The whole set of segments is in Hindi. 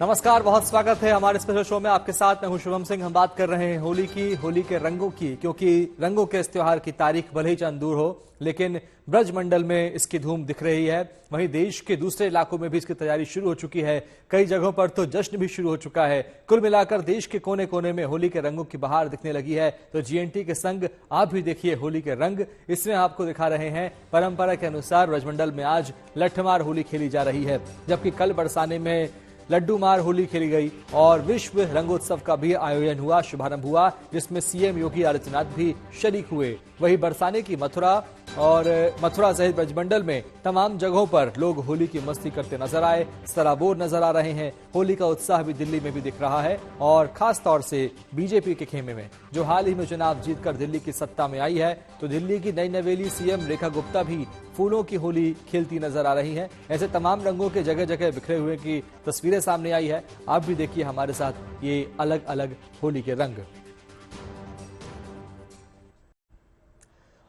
नमस्कार, बहुत स्वागत है हमारे स्पेशल शो में। आपके साथ मैं हूं शुभम सिंह। हम बात कर रहे हैं होली की, होली के रंगों की, क्योंकि रंगों के इस त्योहार की तारीख भले ही चंद दूर हो, लेकिन ब्रजमंडल में इसकी धूम दिख रही है। वहीं देश के दूसरे इलाकों में भी इसकी तैयारी शुरू हो चुकी है। कई जगहों पर तो जश्न भी शुरू हो चुका है। कुल मिलाकर देश के कोने कोने में होली के रंगों की बहार दिखने लगी है। तो जीएनटी के संग आप भी देखिए होली के रंग। इसमें आपको दिखा रहे हैं परंपरा के अनुसार ब्रजमंडल में आज लठमार होली खेली जा रही है, जबकि कल बरसाने में लड्डू मार होली खेली गई और विश्व रंगोत्सव का भी आयोजन हुआ, शुभारंभ हुआ, जिसमें सीएम योगी आदित्यनाथ भी शरीक हुए। वहीं बरसाने की मथुरा सहित ब्रजमंडल में तमाम जगहों पर लोग होली की मस्ती करते नजर आए, सराबोर नजर आ रहे हैं। होली का उत्साह भी दिल्ली में भी दिख रहा है, और खास तौर से बीजेपी के खेमे में, जो हाल ही में चुनाव जीतकर दिल्ली की सत्ता में आई है। तो दिल्ली की नई नवेली सीएम रेखा गुप्ता भी फूलों की होली खेलती नजर आ रही हैं। ऐसे तमाम रंगों के जगह जगह बिखरे हुए की तस्वीरें सामने आई है। आप भी देखिए हमारे साथ ये अलग अलग होली के रंग।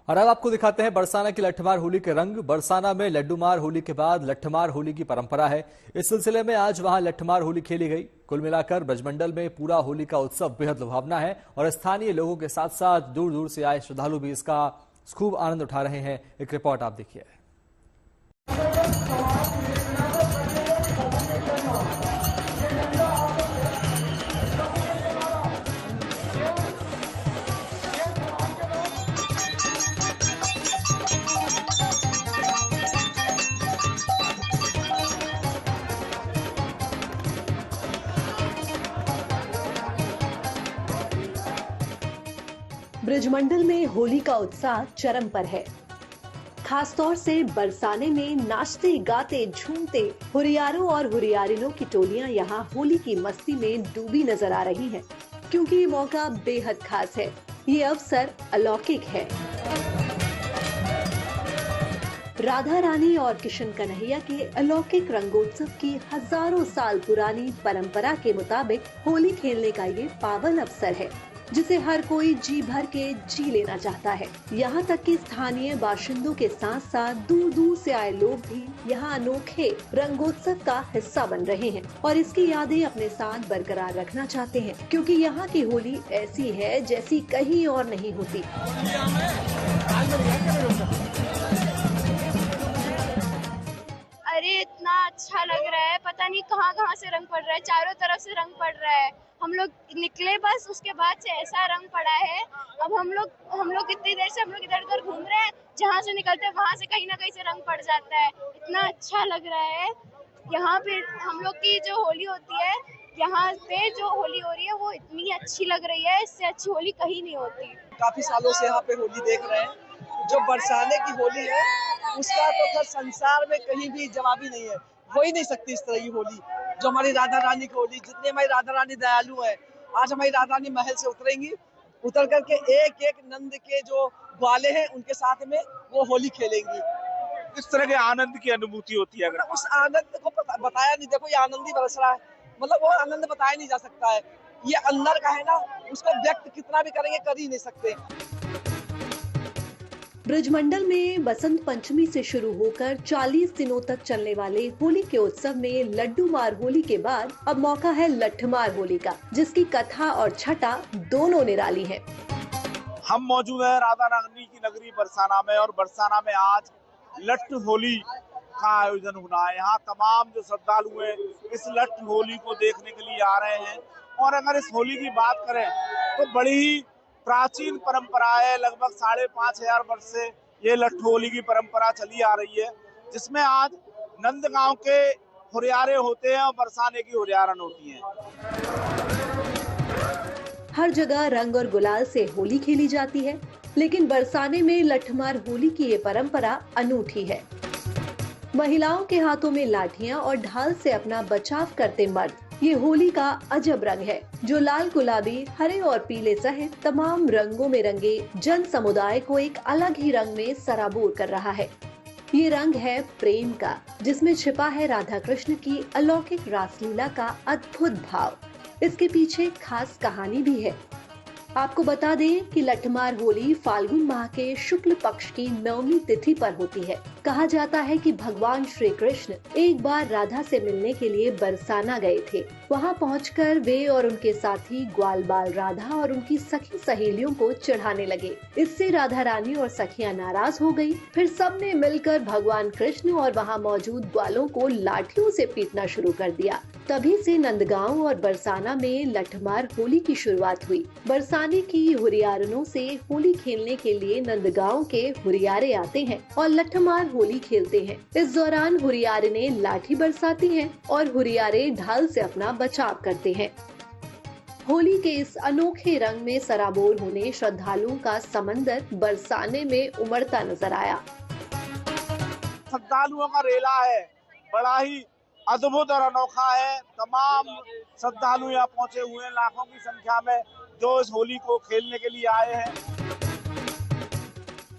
और अब आपको दिखाते हैं बरसाना की लठमार होली के रंग। बरसाना में लड्डूमार होली के बाद लठमार होली की परंपरा है। इस सिलसिले में आज वहां लठमार होली खेली गई। कुल मिलाकर ब्रजमंडल में पूरा होली का उत्सव बेहद लुभावना है, और स्थानीय लोगों के साथ साथ दूर दूर से आए श्रद्धालु भी इसका खूब आनंद उठा रहे हैं। एक रिपोर्ट आप देखिए। ब्रजमंडल में होली का उत्साह चरम पर है। खासतौर से बरसाने में नाचते गाते झूमते हुरियारों और हुरियारिनों की टोलियां यहां होली की मस्ती में डूबी नजर आ रही हैं, क्योंकि ये मौका बेहद खास है। ये अवसर अलौकिक है। राधा रानी और किशन कन्हैया के अलौकिक रंगोत्सव की हजारों साल पुरानी परंपरा के मुताबिक होली खेलने का ये पावन अवसर है, जिसे हर कोई जी भर के जी लेना चाहता है। यहाँ तक कि स्थानीय बाशिंदों के साथ साथ दूर दूर से आए लोग भी यहाँ अनोखे रंगोत्सव का हिस्सा बन रहे हैं, और इसकी यादें अपने साथ बरकरार रखना चाहते हैं, क्योंकि यहाँ की होली ऐसी है जैसी कहीं और नहीं होती। अरे इतना अच्छा लग रहा है, पता नहीं कहाँ कहाँ से रंग पड़ रहा है, चारों तरफ से रंग पड़ रहा है। हम लोग निकले बस, उसके बाद से ऐसा रंग पड़ा है। अब हम लोग कितनी देर से हम लोग इधर उधर घूम रहे हैं, जहाँ से निकलते हैं वहाँ से कहीं ना कहीं से रंग पड़ जाता है। इतना अच्छा लग रहा है। यहाँ पे हम लोग की जो होली होती है, यहाँ पे जो होली हो रही है वो इतनी अच्छी लग रही है, इससे अच्छी होली कहीं नहीं होती। काफी सालों से यहाँ पे होली देख रहे हैं। जो बरसाने की होली है उसका तो खैर संसार में कहीं भी जवाब ही नहीं है, हो ही नहीं सकती इस तरह की होली। जो हमारी राधा रानी की होली, जितनी हमारी राधा रानी दयालु है, आज हमारी राधा रानी महल से उतरेंगी, उतर करके एक एक नंद के जो ग्वाले हैं उनके साथ में वो होली खेलेंगी। किस तरह के आनंद की अनुभूति होती है? उस आनंद को बताया नहीं। देखो ये आनंद ही बरस रहा है, मतलब वो आनंद बताया नहीं जा सकता है। ये अंदर का है ना, उसको व्यक्त कितना भी करेंगे कर ही नहीं सकते। ब्रजमंडल में बसंत पंचमी से शुरू होकर 40 दिनों तक चलने वाले होली के उत्सव में लड्डू मार होली के बाद अब मौका है लठमार होली का, जिसकी कथा और छटा दोनों निराली है। हम मौजूद है राधा रानी की नगरी बरसाना में, और बरसाना में आज लठ होली का आयोजन हुआ है। यहाँ तमाम जो श्रद्धालु हैं इस लठ होली को देखने के लिए आ रहे हैं। और अगर इस होली की बात करें तो बड़ी ही प्राचीन परंपरा है। लगभग 5,500 वर्ष से ये लठ होली की परंपरा चली आ रही है, जिसमें आज नंदगांव के हुरियारे होते हैं और बरसाने की हुरियारन होती हैं। हर जगह रंग और गुलाल से होली खेली जाती है, लेकिन बरसाने में लठमार होली की ये परंपरा अनूठी है। महिलाओं के हाथों में लाठियां और ढाल से अपना बचाव करते मर्द, ये होली का अजब रंग है, जो लाल, गुलाबी, हरे और पीले सहित तमाम रंगों में रंगे जन समुदाय को एक अलग ही रंग में सराबोर कर रहा है। ये रंग है प्रेम का, जिसमें छिपा है राधा कृष्ण की अलौकिक रासलीला का अद्भुत भाव। इसके पीछे खास कहानी भी है। आपको बता दें कि लठमार होली फाल्गुन माह के शुक्ल पक्ष की 9वीं तिथि पर होती है। कहा जाता है कि भगवान श्री कृष्ण एक बार राधा से मिलने के लिए बरसाना गए थे। वहां पहुंचकर वे और उनके साथी ग्वाल बाल राधा और उनकी सखी सहेलियों को चढ़ाने लगे। इससे राधा रानी और सखियां नाराज हो गयी। फिर सबने मिलकर भगवान कृष्ण और वहां मौजूद ग्वालों को लाठियों से पीटना शुरू कर दिया। तभी से नंदगांव और बरसाना में लठमार होली की शुरुआत हुई। बरसाने की हुरियारनों से होली खेलने के लिए नंदगांव के हुरियारे आते हैं और लठमार होली खेलते हैं। इस दौरान हुरियारने लाठी बरसाती हैं और हुरियारे ढाल से अपना बचाव करते हैं। होली के इस अनोखे रंग में सराबोर होने श्रद्धालुओं का समंदर बरसाने में उमड़ता नजर आया। श्रद्धालुओं का रेला है, बड़ा ही अद्भुत और अनोखा है। तमाम श्रद्धालु यहाँ पहुँचे हुए हैं, लाखों की संख्या में, जो इस होली को खेलने के लिए आए हैं।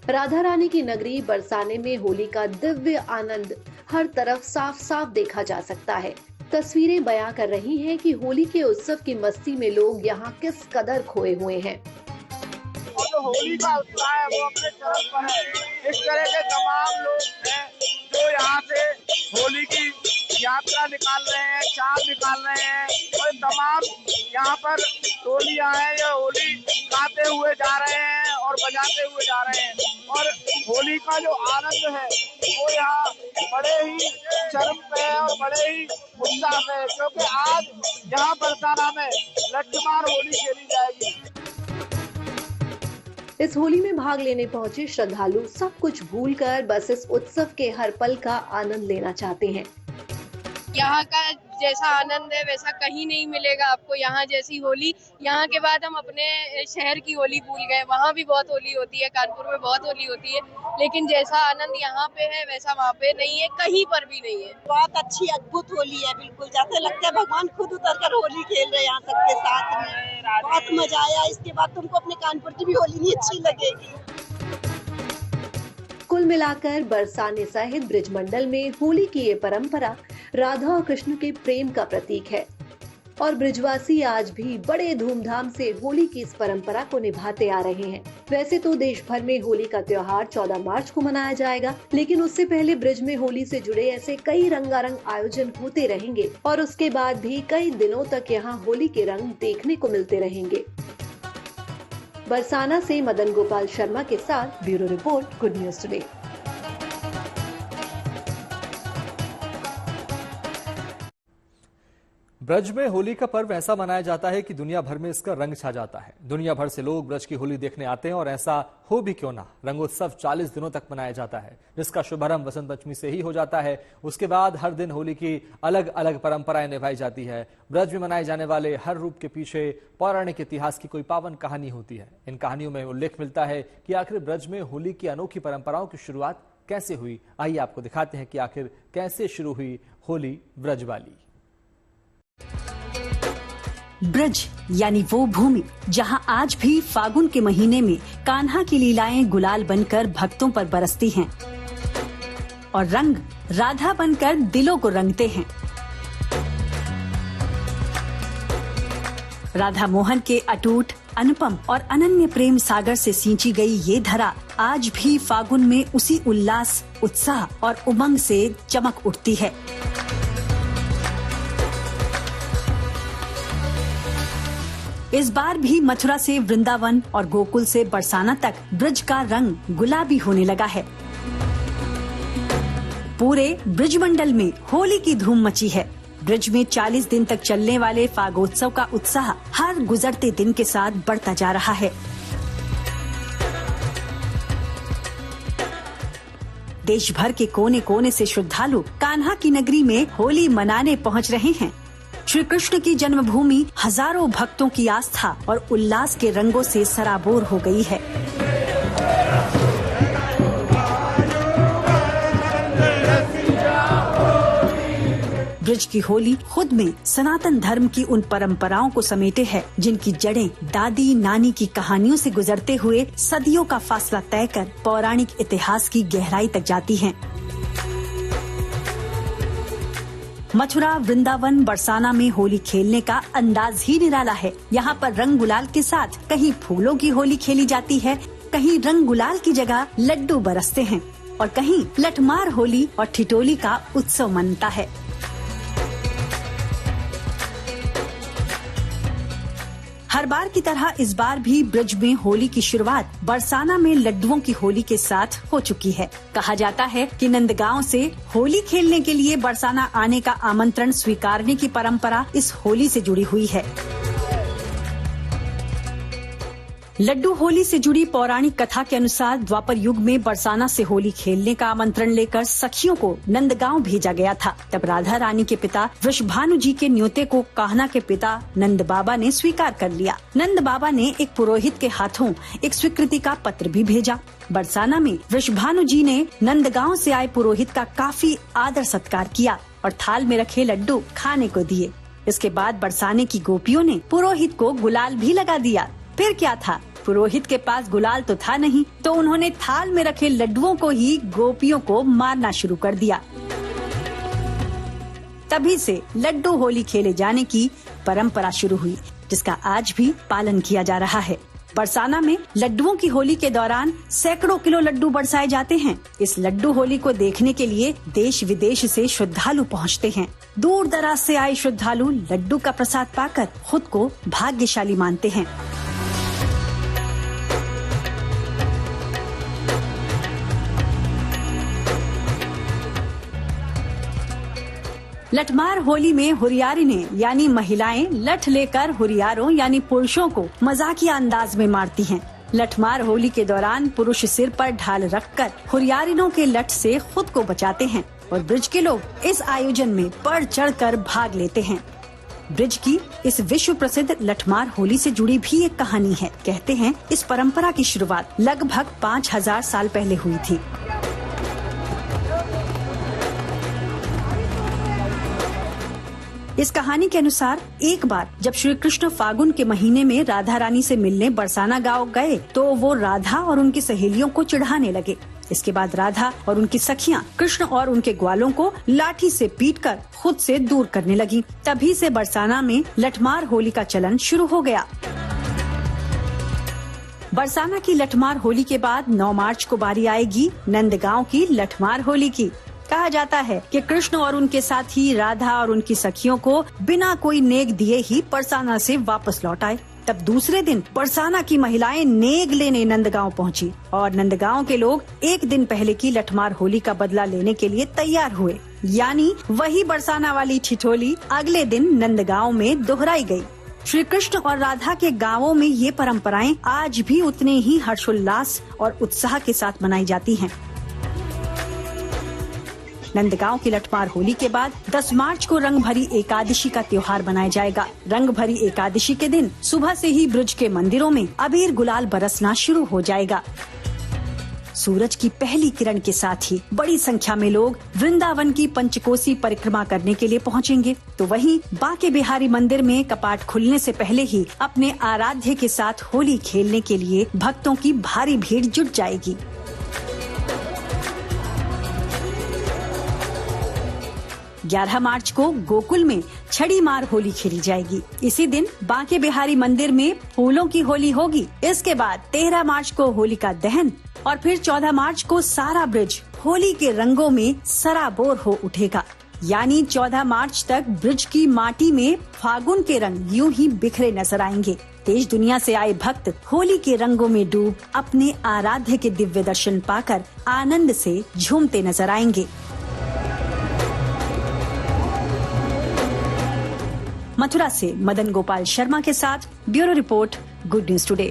राधा रानी की नगरी बरसाने में होली का दिव्य आनंद हर तरफ साफ साफ देखा जा सकता है। तस्वीरें बयां कर रही हैं कि होली के उत्सव की मस्ती में लोग यहाँ किस कदर खोए हुए हैं। और जो होली का उत्साह है वो अपने चरम पर है। इस तरह के तमाम लोग हैं जो यहाँ से होली की यात्रा निकाल रहे हैं, चाँद निकाल रहे हैं और तमाम यहाँ पर टोलियां हैं, ये होली गाते हुए जा रहे हैं और बजाते हुए जा रहे हैं। और होली का जो आनंद है वो यहाँ बड़े ही चरम पे है और बड़े ही उत्साह पे है, क्योंकि आज यहाँ बरसाना में लठमार होली खेली जाएगी। इस होली में भाग लेने पहुंचे श्रद्धालु सब कुछ भूलकर बस इस उत्सव के हर पल का आनंद लेना चाहते हैं। यहाँ का जैसा आनंद है वैसा कहीं नहीं मिलेगा आपको। यहाँ जैसी होली, यहाँ के बाद हम अपने शहर की होली भूल गए। वहाँ भी बहुत होली होती है, कानपुर में बहुत होली होती है, लेकिन जैसा आनंद यहाँ पे है वैसा वहाँ पे नहीं है, कहीं पर भी नहीं है। बहुत अच्छी अद्भुत होली है, बिल्कुल जैसे लगता है भगवान खुद उतरकर होली खेल रहे हैं यहाँ सबके साथ में। बहुत मजा आया। इसके बाद तुमको अपने कानपुर की भी होली नहीं अच्छी लगेगी। कुल मिलाकर बरसाने सहित ब्रिजमंडल में होली की ये परंपरा राधा और कृष्ण के प्रेम का प्रतीक है और ब्रिजवासी आज भी बड़े धूमधाम से होली की इस परंपरा को निभाते आ रहे हैं। वैसे तो देश भर में होली का त्योहार 14 मार्च को मनाया जाएगा, लेकिन उससे पहले ब्रिज में होली से जुड़े ऐसे कई रंगारंग आयोजन होते रहेंगे और उसके बाद भी कई दिनों तक यहाँ होली के रंग देखने को मिलते रहेंगे। बरसाना से मदन गोपाल शर्मा के साथ bureau report, good news today. Braj में होली का पर्व ऐसा मनाया जाता है कि दुनिया भर में इसका रंग छा जाता है। दुनिया भर से लोग ब्रज की होली देखने आते हैं और ऐसा हो भी क्यों ना, रंगोत्सव 40 दिनों तक मनाया जाता है, जिसका शुभारंभ वसंत पंचमी से ही हो जाता है। उसके बाद हर दिन होली की अलग अलग परंपराएं निभाई जाती है। ब्रज में मनाए जाने वाले हर रूप के पीछे पौराणिक इतिहास की कोई पावन कहानी होती है। इन कहानियों में उल्लेख मिलता है कि आखिर ब्रज में होली की अनोखी परंपराओं की शुरुआत कैसे हुई। आइए आपको दिखाते हैं कि आखिर कैसे शुरू हुई होली ब्रज वाली। ब्रज यानी वो भूमि जहां आज भी फागुन के महीने में कान्हा की लीलाएं गुलाल बनकर भक्तों पर बरसती हैं और रंग राधा बनकर दिलों को रंगते हैं। राधा मोहन के अटूट, अनुपम और अनन्य प्रेम सागर से सींची गई ये धरा आज भी फागुन में उसी उल्लास, उत्साह और उमंग से चमक उठती है। इस बार भी मथुरा से वृंदावन और गोकुल से बरसाना तक ब्रज का रंग गुलाबी होने लगा है। पूरे ब्रिजमंडल में होली की धूम मची है। ब्रज में 40 दिन तक चलने वाले फागोत्सव का उत्साह हर गुजरते दिन के साथ बढ़ता जा रहा है। देश भर के कोने कोने से श्रद्धालु कान्हा की नगरी में होली मनाने पहुंच रहे हैं। श्री कृष्ण की जन्मभूमि हजारों भक्तों की आस्था और उल्लास के रंगों से सराबोर हो गई है। ब्रज की होली खुद में सनातन धर्म की उन परंपराओं को समेटे है जिनकी जड़ें दादी नानी की कहानियों से गुजरते हुए सदियों का फासला तय कर पौराणिक इतिहास की गहराई तक जाती हैं। मथुरा, वृंदावन, बरसाना में होली खेलने का अंदाज ही निराला है। यहाँ पर रंग गुलाल के साथ कहीं फूलों की होली खेली जाती है, कहीं रंग गुलाल की जगह लड्डू बरसते हैं और कहीं लठमार होली और ठिठोली का उत्सव मनता है। हर बार की तरह इस बार भी ब्रज में होली की शुरुआत बरसाना में लड्डुओं की होली के साथ हो चुकी है। कहा जाता है कि नंदगांव से होली खेलने के लिए बरसाना आने का आमंत्रण स्वीकारने की परंपरा इस होली से जुड़ी हुई है। लड्डू होली से जुड़ी पौराणिक कथा के अनुसार द्वापर युग में बरसाना से होली खेलने का आमंत्रण लेकर सखियों को नंदगांव भेजा गया था। तब राधा रानी के पिता वृषभानु जी के न्योते को कान्हा के पिता नंद बाबा ने स्वीकार कर लिया। नंद बाबा ने एक पुरोहित के हाथों एक स्वीकृति का पत्र भी भेजा। बरसाना में वृषभानु जी ने नंदगांव से आए पुरोहित का काफी आदर सत्कार किया और थाल में रखे लड्डू खाने को दिए। इसके बाद बरसाने की गोपियों ने पुरोहित को गुलाल भी लगा दिया। फिर क्या था, पुरोहित के पास गुलाल तो था नहीं, तो उन्होंने थाल में रखे लड्डुओं को ही गोपियों को मारना शुरू कर दिया। तभी से लड्डू होली खेले जाने की परंपरा शुरू हुई, जिसका आज भी पालन किया जा रहा है। बरसाना में लड्डुओं की होली के दौरान सैकड़ों किलो लड्डू बरसाए जाते हैं। इस लड्डू होली को देखने के लिए देश विदेश से श्रद्धालु पहुंचते हैं। दूर दराज से आए श्रद्धालु लड्डू का प्रसाद पाकर खुद को भाग्यशाली मानते हैं। लठमार होली में हुरियारी ने यानी महिलाएं लठ लेकर हुरियारों यानी पुरुषों को मजाकिया अंदाज में मारती हैं। लठमार होली के दौरान पुरुष सिर पर ढाल रखकर हुरियारिनों के लठ से खुद को बचाते हैं और ब्रिज के लोग इस आयोजन में बढ़ चढ़कर भाग लेते हैं। ब्रिज की इस विश्व प्रसिद्ध लठमार होली से जुड़ी भी एक कहानी है। कहते हैं इस परंपरा की शुरुआत लगभग 5000 साल पहले हुई थी। इस कहानी के अनुसार एक बार जब श्री कृष्ण फागुन के महीने में राधा रानी से मिलने बरसाना गांव गए तो वो राधा और उनकी सहेलियों को चिढ़ाने लगे। इसके बाद राधा और उनकी सखियां कृष्ण और उनके ग्वालों को लाठी से पीटकर खुद से दूर करने लगी। तभी से बरसाना में लठमार होली का चलन शुरू हो गया। बरसाना की लठमार होली के बाद 9 मार्च को बारी आएगी नंदगांव की लठमार होली की। कहा जाता है कि कृष्ण और उनके साथी राधा और उनकी सखियों को बिना कोई नेग दिए ही बरसाना से वापस लौट आए। तब दूसरे दिन बरसाना की महिलाएं नेग लेने नंदगांव पहुंची और नंदगांव के लोग एक दिन पहले की लठमार होली का बदला लेने के लिए तैयार हुए। यानी वही बरसाना वाली ठिठोली अगले दिन नंदगांव में दोहराई गई। श्री कृष्ण और राधा के गांवों में ये परंपराएं आज भी उतने ही हर्षोल्लास और उत्साह के साथ मनाई जाती हैं। नंदगांव की लठमार होली के बाद 10 मार्च को रंग भरी एकादशी का त्योहार मनाया जाएगा। रंग भरी एकादशी के दिन सुबह से ही ब्रज के मंदिरों में अबीर गुलाल बरसना शुरू हो जाएगा। सूरज की पहली किरण के साथ ही बड़ी संख्या में लोग वृंदावन की पंचकोसी परिक्रमा करने के लिए पहुंचेंगे। तो वहीं बांके बिहारी मंदिर में कपाट खुलने से पहले ही अपने आराध्य के साथ होली खेलने के लिए भक्तों की भारी भीड़ जुट जाएगी। 11 मार्च को गोकुल में छड़ी मार होली खेली जाएगी। इसी दिन बांके बिहारी मंदिर में फूलों की होली होगी। इसके बाद 13 मार्च को होलिका दहन और फिर 14 मार्च को सारा ब्रिज होली के रंगों में सराबोर हो उठेगा। यानी 14 मार्च तक ब्रिज की माटी में फागुन के रंग यूं ही बिखरे नजर आएंगे। देश दुनिया से आए भक्त होली के रंगों में डूब अपने आराध्य के दिव्य दर्शन पाकर आनंद से झूमते नजर आएंगे। मथुरा से मदन गोपाल शर्मा के साथ bureau report, good news today.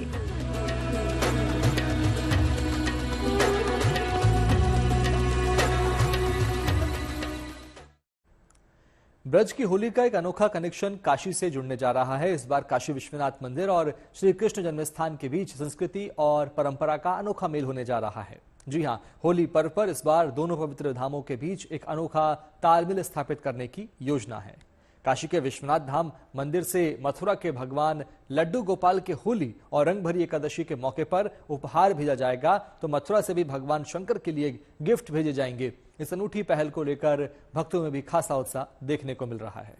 Braj की होली का एक अनोखा कनेक्शन काशी से जुड़ने जा रहा है। इस बार काशी विश्वनाथ मंदिर और श्री कृष्ण जन्मस्थान के बीच संस्कृति और परंपरा का अनोखा मेल होने जा रहा है। जी हां, होली पर्व पर इस बार दोनों पवित्र धामों के बीच एक अनोखा तालमेल स्थापित करने की योजना है। काशी के विश्वनाथ धाम मंदिर से मथुरा के भगवान लड्डू गोपाल के होली और रंग भरी एकादशी के मौके पर उपहार भेजा जाएगा, तो मथुरा से भी भगवान शंकर के लिए गिफ्ट भेजे जाएंगे। इस अनूठी पहल को लेकर भक्तों में भी खासा उत्साह देखने को मिल रहा है।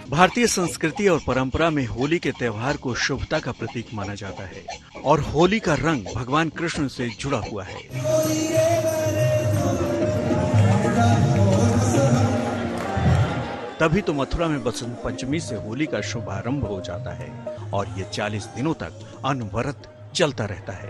भारतीय संस्कृति और परंपरा में होली के त्योहार को शुभता का प्रतीक माना जाता है और होली का रंग भगवान कृष्ण से जुड़ा हुआ है। तभी तो मथुरा में बसंत पंचमी से होली का शुभारंभ हो जाता है और ये 40 दिनों तक अनवरत चलता रहता है।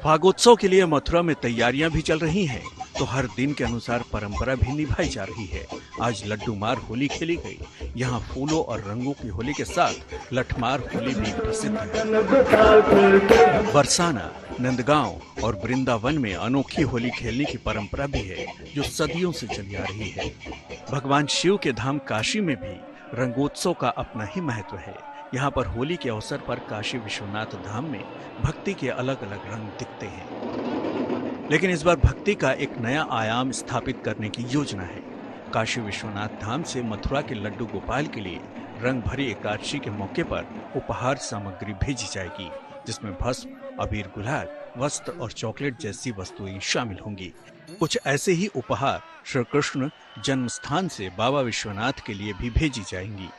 फागोत्सव के लिए मथुरा में तैयारियां भी चल रही हैं, तो हर दिन के अनुसार परंपरा भी निभाई जा रही है। आज लड्डू मार होली खेली गई। यहाँ फूलों और रंगों की होली के साथ लठमार होली भी प्रसिद्ध है। बरसाना, नंदगांव और वृंदावन में अनोखी होली खेलने की परंपरा भी है, जो सदियों से चली आ रही है। भगवान शिव के धाम काशी में भी रंगोत्सव का अपना ही महत्व है। यहाँ पर होली के अवसर पर काशी विश्वनाथ धाम में भक्ति के अलग अलग रंग दिखते हैं, लेकिन इस बार भक्ति का एक नया आयाम स्थापित करने की योजना है। काशी विश्वनाथ धाम से मथुरा के लड्डू गोपाल के लिए रंग भरी एकादशी के मौके पर उपहार सामग्री भेजी जाएगी, जिसमें भस्म, अबीर, गुलाल, वस्त्र और चॉकलेट जैसी वस्तुएं शामिल होंगी। कुछ ऐसे ही उपहार श्री कृष्ण जन्म स्थान से बाबा विश्वनाथ के लिए भी भेजी जाएंगी।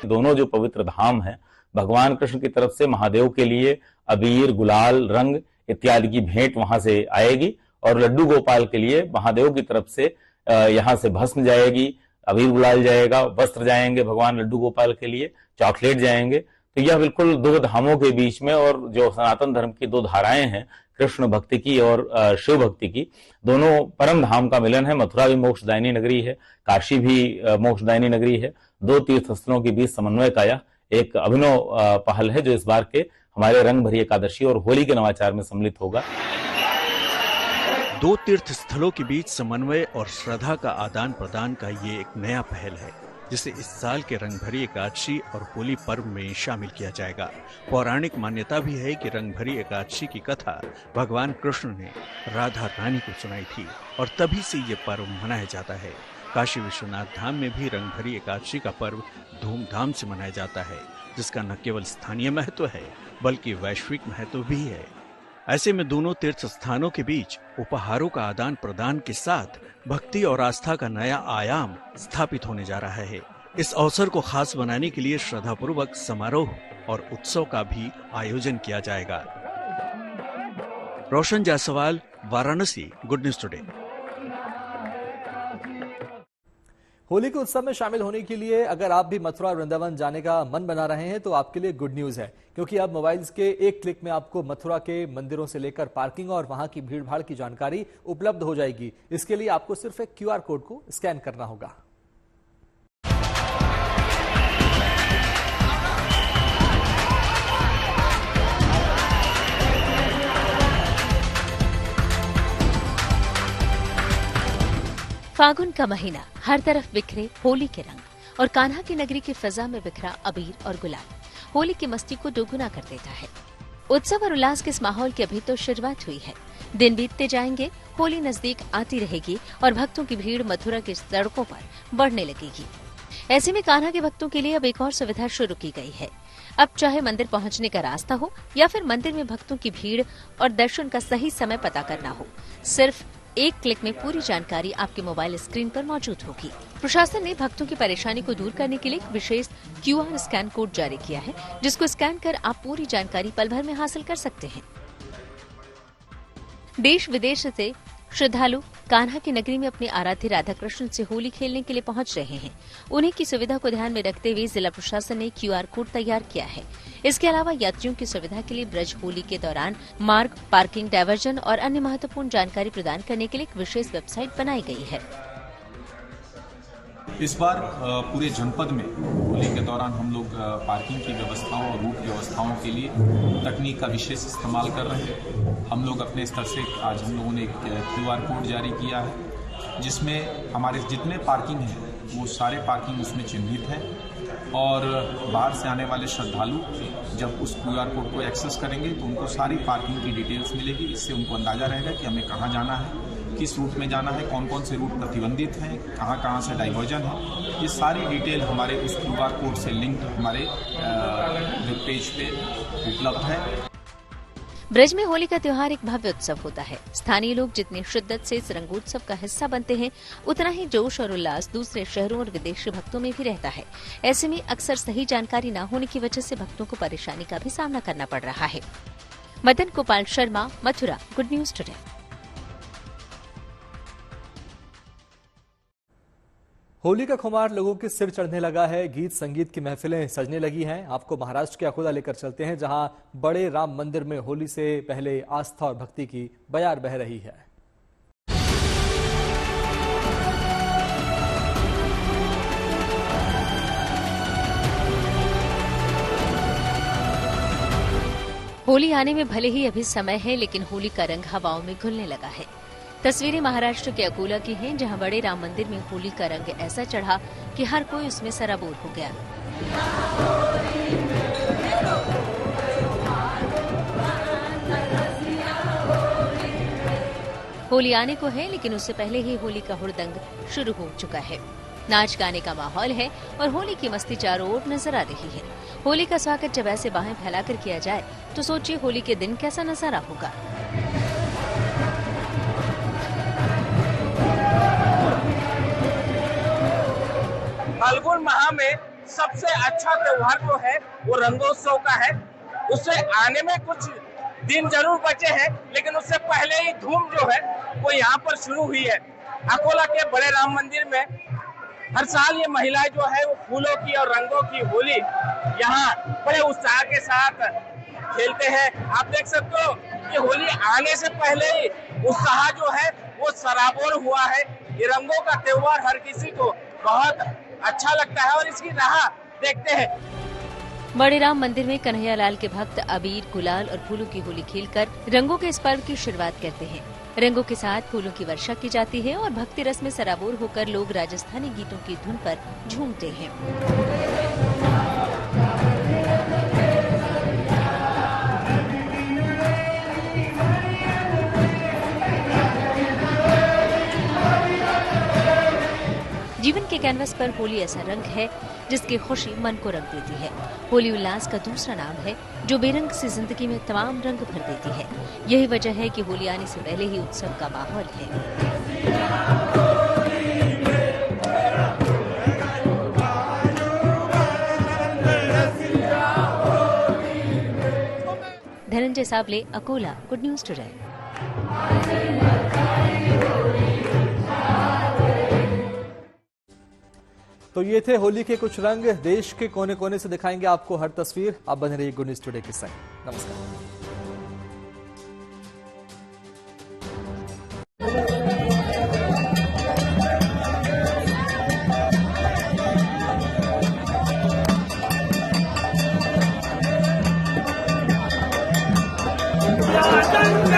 दोनों जो पवित्र धाम हैं, भगवान कृष्ण की तरफ से महादेव के लिए अबीर, गुलाल, रंग इत्यादि की भेंट वहां से आएगी और लड्डू गोपाल के लिए महादेव की तरफ से यहाँ से भस्म जाएगी, अबीर गुलाल जाएगा, वस्त्र जाएंगे भगवान लड्डू गोपाल के लिए, चॉकलेट जाएंगे। तो यह बिल्कुल दो धामों के बीच में, और जो सनातन धर्म की दो धाराएं हैं, कृष्ण भक्ति की और शिव भक्ति की, दोनों परम धाम का मिलन है। मथुरा भी मोक्षदायिनी नगरी है, काशी भी मोक्षदायिनी नगरी है। दो तीर्थ स्थलों के बीच समन्वय का यह एक अभिनव पहल है, जो इस बार के हमारे रंग भरी एकादशी और होली के नवाचार में सम्मिलित होगा। दो तीर्थ स्थलों के बीच समन्वय और श्रद्धा का आदान प्रदान का ये एक नया पहल है, जिसे इस साल के रंग भरी एकादशी और होली पर्व में शामिल किया जाएगा। पौराणिक मान्यता भी है कि रंग भरी एकादशी की कथा भगवान कृष्ण ने राधा रानी को सुनाई थी और तभी से ये पर्व मनाया जाता है। काशी विश्वनाथ धाम में भी रंग भरी एकादशी का पर्व धूमधाम से मनाया जाता है, जिसका न केवल स्थानीय महत्व है बल्कि वैश्विक महत्व भी है। ऐसे में दोनों तीर्थ स्थानों के बीच उपहारों का आदान प्रदान के साथ भक्ति और आस्था का नया आयाम स्थापित होने जा रहा है। इस अवसर को खास बनाने के लिए श्रद्धापूर्वक समारोह और उत्सव का भी आयोजन किया जाएगा। Roshan Jaiswal, Varanasi, good news today. Holi के उत्सव में शामिल होने के लिए अगर आप भी मथुरा और वृंदावन जाने का मन बना रहे हैं तो आपके लिए गुड न्यूज है, क्योंकि अब मोबाइल्स के एक क्लिक में आपको मथुरा के मंदिरों से लेकर पार्किंग और वहां की भीड़भाड़ की जानकारी उपलब्ध हो जाएगी। इसके लिए आपको सिर्फ एक QR कोड को स्कैन करना होगा। फागुन का महीना, हर तरफ बिखरे होली के रंग और कान्हा की नगरी की फिजा में बिखरा अबीर और गुलाल होली की मस्ती को दोगुना कर देता है। उत्सव और उल्लास के इस माहौल की अभी तो शुरुआत हुई है। दिन बीतते जाएंगे, होली नजदीक आती रहेगी और भक्तों की भीड़ मथुरा की सड़कों पर बढ़ने लगेगी। ऐसे में कान्हा के भक्तों के लिए अब एक और सुविधा शुरू की गई है। अब चाहे मंदिर पहुंचने का रास्ता हो या फिर मंदिर में भक्तों की भीड़ और दर्शन का सही समय पता करना हो, सिर्फ एक क्लिक में पूरी जानकारी आपके मोबाइल स्क्रीन पर मौजूद होगी। प्रशासन ने भक्तों की परेशानी को दूर करने के लिए एक विशेष QR स्कैन कोड जारी किया है, जिसको स्कैन कर आप पूरी जानकारी पल भर में हासिल कर सकते हैं। देश विदेश से श्रद्धालु कान्हा की नगरी में अपने आराध्य राधा कृष्ण से होली खेलने के लिए पहुंच रहे हैं। उन्हीं की सुविधा को ध्यान में रखते हुए जिला प्रशासन ने QR कोड तैयार किया है। इसके अलावा यात्रियों की सुविधा के लिए ब्रज होली के दौरान मार्ग, पार्किंग, डायवर्जन और अन्य महत्वपूर्ण जानकारी प्रदान करने के लिए एक विशेष वेबसाइट बनाई गई है। इस बार पूरे जनपद में होली के दौरान हम लोग पार्किंग की व्यवस्थाओं और रूट व्यवस्थाओं के लिए तकनीक का विशेष इस्तेमाल कर रहे हैं। हम लोग अपने स्तर से आज हम लोगों ने एक QR कोड जारी किया है, जिसमें हमारे जितने पार्किंग हैं वो सारे पार्किंग उसमें चिन्हित हैं और बाहर से आने वाले श्रद्धालु जब उस QR कोड को एक्सेस करेंगे तो उनको सारी पार्किंग की डिटेल्स मिलेगी। इससे उनको अंदाजा रहेगा कि हमें कहाँ जाना है किस रूट में जाना है, कौन कौन से रूट प्रतिबंधित हैं, कहाँ कहाँ से डाइवर्जन है, ये सारी डिटेल हमारे उस QR कोड से लिंक हमारे वेब पेज पे उपलब्ध है। ब्रज में होली का त्योहार एक भव्य उत्सव होता है। स्थानीय लोग जितनी शिद्दत से इस रंगोत्सव का हिस्सा बनते हैं, उतना ही जोश और उल्लास दूसरे शहरों और विदेशी भक्तों में भी रहता है। ऐसे में अक्सर सही जानकारी न होने की वजह से भक्तों को परेशानी का भी सामना करना पड़ रहा है। Madan Gopal Sharma, Mathura, good news today. Holi का खुमार लोगों के सिर चढ़ने लगा है। गीत संगीत की महफिलें सजने लगी हैं। आपको महाराष्ट्र के अकोला लेकर चलते हैं, जहां बड़े राम मंदिर में होली से पहले आस्था और भक्ति की बयार बह रही है। होली आने में भले ही अभी समय है, लेकिन होली का रंग हवाओं में घुलने लगा है। तस्वीरें महाराष्ट्र के अकोला की हैं, जहां बड़े राम मंदिर में होली का रंग ऐसा चढ़ा कि हर कोई उसमें सराबोर हो गया। होली आने को है, लेकिन उससे पहले ही होली का हुड़दंग शुरू हो चुका है। नाच गाने का माहौल है और होली की मस्ती चारों ओर नजर आ रही है। होली का स्वागत जब ऐसे बाहें फैलाकर किया जाए तो सोचिए होली के दिन कैसा नजारा होगा। फाल्गुन माह में सबसे अच्छा त्योहार जो है वो रंगोत्सव का है। उससे आने में कुछ दिन जरूर बचे हैं, लेकिन उससे पहले ही धूम जो है वो यहाँ पर शुरू हुई है। अकोला के बड़े राम मंदिर में हर साल ये महिलाएं जो है वो फूलों की और रंगों की होली यहाँ बड़े उत्साह के साथ खेलते हैं। आप देख सकते हो कि होली आने से पहले ही उत्साह जो है वो सराबोर हुआ है। ये रंगों का त्योहार हर किसी को बहुत अच्छा लगता है और इसकी राह देखते हैं। बड़े राम मंदिर में कन्हैया लाल के भक्त अबीर, गुलाल और फूलों की होली खेलकर रंगों के इस पर्व की शुरुआत करते हैं। रंगों के साथ फूलों की वर्षा की जाती है और भक्ति रस में सराबोर होकर लोग राजस्थानी गीतों की धुन पर झूमते हैं। जीवन के कैनवस पर होली ऐसा रंग है जिसकी खुशी मन को रंग देती है। होली उल्लास का दूसरा नाम है, जो बेरंग सी जिंदगी में तमाम रंग भर देती है। यही वजह है कि होली आने से पहले ही उत्सव का माहौल है। Dhananjay Sable, Akola, good news today. तो ये थे होली के कुछ रंग। देश के कोने कोने से दिखाएंगे आपको हर तस्वीर। आप बने रहिए गुड न्यूज टुडे के संग। नमस्कार। Yeah.